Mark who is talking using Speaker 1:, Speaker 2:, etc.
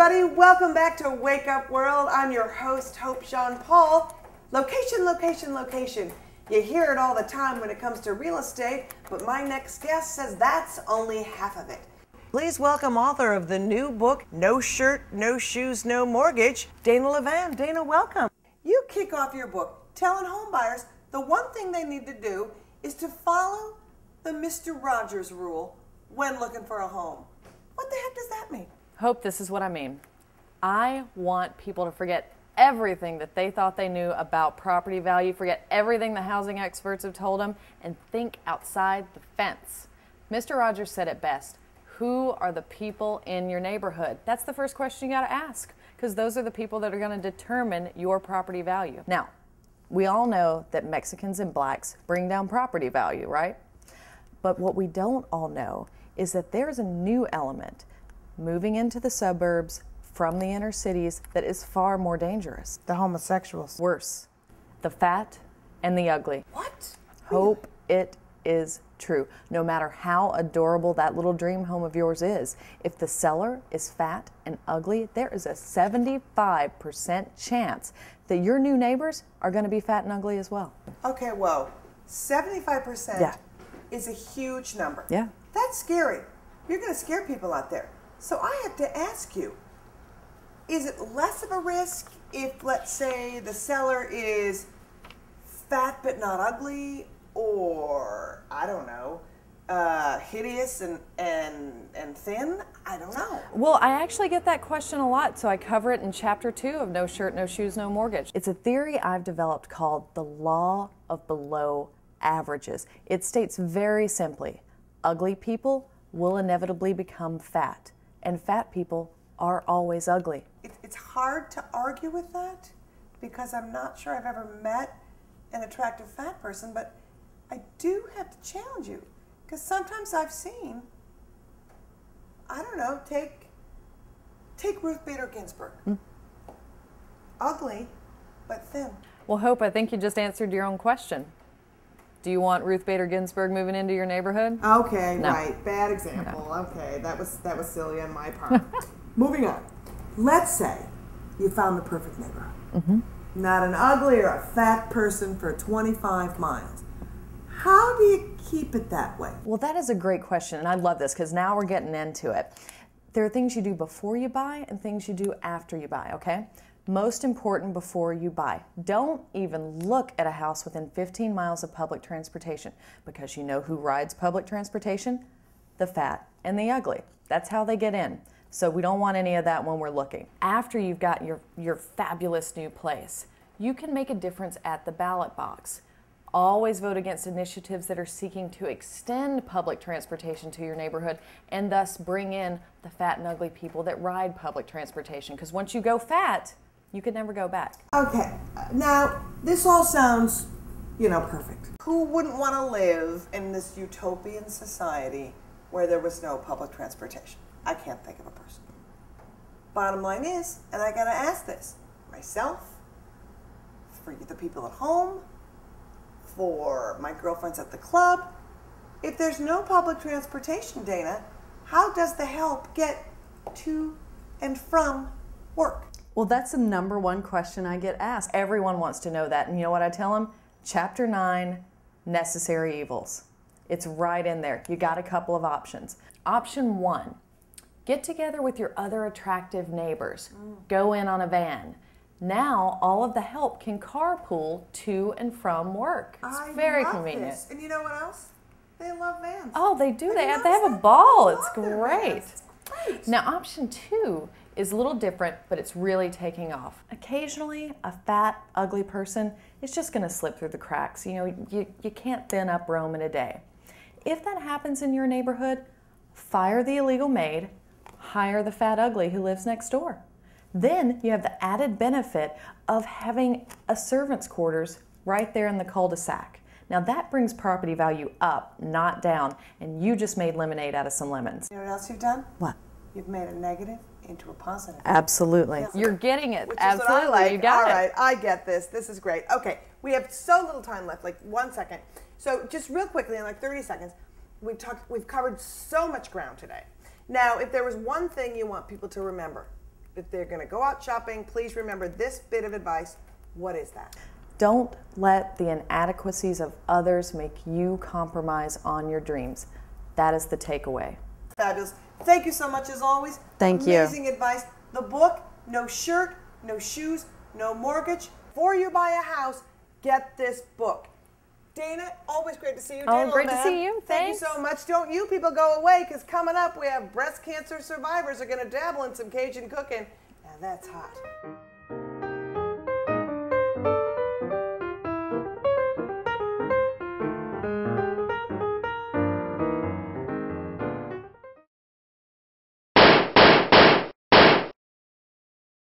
Speaker 1: everybody. Welcome back to Wake Up World. I'm your host, Hope Jean Paul. Location, location, location. You hear it all the time when it comes to real estate, but my next guest says that's only half of it. Please welcome author of the new book, No Shirt, No Shoes, No Mortgage, Dana Levan. Dana, welcome. You kick off your book telling homebuyers the one thing they need to do is to follow the Mr. Rogers rule when looking for a home. What the heck does that mean?
Speaker 2: Hope, this is what I mean. I want people to forget everything that they thought they knew about property value, forget everything the housing experts have told them, and think outside the fence. Mr. Rogers said it best. Who are the people in your neighborhood? That's the first question you got to ask, because those are the people that are going to determine your property value. Now, we all know that Mexicans and blacks bring down property value, right? But what we don't all know is that there's a new element moving into the suburbs from the inner cities that is far more dangerous.
Speaker 1: The homosexuals.
Speaker 2: Worse. The fat and the ugly.
Speaker 1: What?
Speaker 2: Hope it is true. No matter how adorable that little dream home of yours is, if the seller is fat and ugly, there is a 75% chance that your new neighbors are going to be fat and ugly as well.
Speaker 1: Okay, whoa. 75% is a huge number.
Speaker 2: Yeah.
Speaker 1: That's scary. You're going to scare people out there. So I have to ask you, is it less of a risk if, let's say, the seller is fat but not ugly, or, I don't know, hideous and thin? I don't know.
Speaker 2: Well, I actually get that question a lot, so I cover it in Chapter 2 of No Shirt, No Shoes, No Mortgage. It's a theory I've developed called the law of below averages. It states very simply, ugly people will inevitably become fat, and fat people are always ugly.
Speaker 1: It's hard to argue with that because I'm not sure I've ever met an attractive fat person, but I do have to challenge you because sometimes I've seen, I don't know, take Ruth Bader Ginsburg. Ugly, but thin.
Speaker 2: Well, Hope, I think you just answered your own question. Do you want Ruth Bader Ginsburg moving into your neighborhood?
Speaker 1: Okay,
Speaker 2: No.
Speaker 1: Right. Bad example. No. Okay, that was silly on my part. Moving on. Let's say you found the perfect neighborhood. Not an ugly or a fat person for 25 miles. How do you keep it that way?
Speaker 2: Well, that is a great question, and I love this because now we're getting into it. There are things you do before you buy and things you do after you buy, okay? Most important before you buy. Don't even look at a house within 15 miles of public transportation because you know who rides public transportation? The fat and the ugly. That's how they get in. So we don't want any of that when we're looking. After you've got your fabulous new place, you can make a difference at the ballot box. Always vote against initiatives that are seeking to extend public transportation to your neighborhood and thus bring in the fat and ugly people that ride public transportation. Because once you go fat, you can never go back.
Speaker 1: Okay, now this all sounds, perfect. Who wouldn't want to live in this utopian society where there was no public transportation? I can't think of a person. Bottom line is, and I gotta ask this, myself, for the people at home, for my girlfriends at the club, if there's no public transportation, Dana, how does the help get to and from work?
Speaker 2: Well, that's the number one question I get asked. Everyone wants to know that. And you know what I tell them? Chapter 9, Necessary Evils. It's right in there. You got a couple of options. Option 1, get together with your other attractive neighbors. Go in on a van. Now, all of the help can carpool to and from work. It's very convenient.
Speaker 1: This. And you know what else? They love vans.
Speaker 2: Oh, they do. They have a
Speaker 1: I
Speaker 2: ball.
Speaker 1: love
Speaker 2: It's
Speaker 1: their
Speaker 2: great.
Speaker 1: vans. It's great.
Speaker 2: Now, option 2 is a little different, but it's really taking off. Occasionally, a fat, ugly person is just going to slip through the cracks. You can't thin up Rome in a day. If that happens in your neighborhood, fire the illegal maid, hire the fat ugly who lives next door. Then you have the added benefit of having a servant's quarters right there in the cul-de-sac. Now that brings property value up, not down, and you just made lemonade out of some lemons.
Speaker 1: You know what else you've done?
Speaker 2: What?
Speaker 1: You've made a negative into a positive.
Speaker 2: Absolutely.
Speaker 1: Yeah.
Speaker 2: You're getting it.
Speaker 1: Which
Speaker 2: Absolutely.
Speaker 1: is what I like.
Speaker 2: You got
Speaker 1: All
Speaker 2: it.
Speaker 1: right, I get this. This is great. Okay, we have so little time left, like 1 second. So just real quickly, in like 30 seconds, we've covered so much ground today. Now, if there was one thing you want people to remember if they're going to go out shopping, please remember this bit of advice. What is that?
Speaker 2: Don't let the inadequacies of others make you compromise on your dreams. That is the takeaway.
Speaker 1: Fabulous. Thank you so much as always.
Speaker 3: Thank you.
Speaker 1: Amazing advice. The book, No Shirt, No Shoes, No Mortgage. Before you buy a house, get this book. Dana, always great to see you. Dana
Speaker 2: great to
Speaker 1: Levan,
Speaker 2: see you.
Speaker 1: Thank you so much. Don't you people go away, because coming up we have breast cancer survivors are going to dabble in some Cajun cooking. Now that's hot.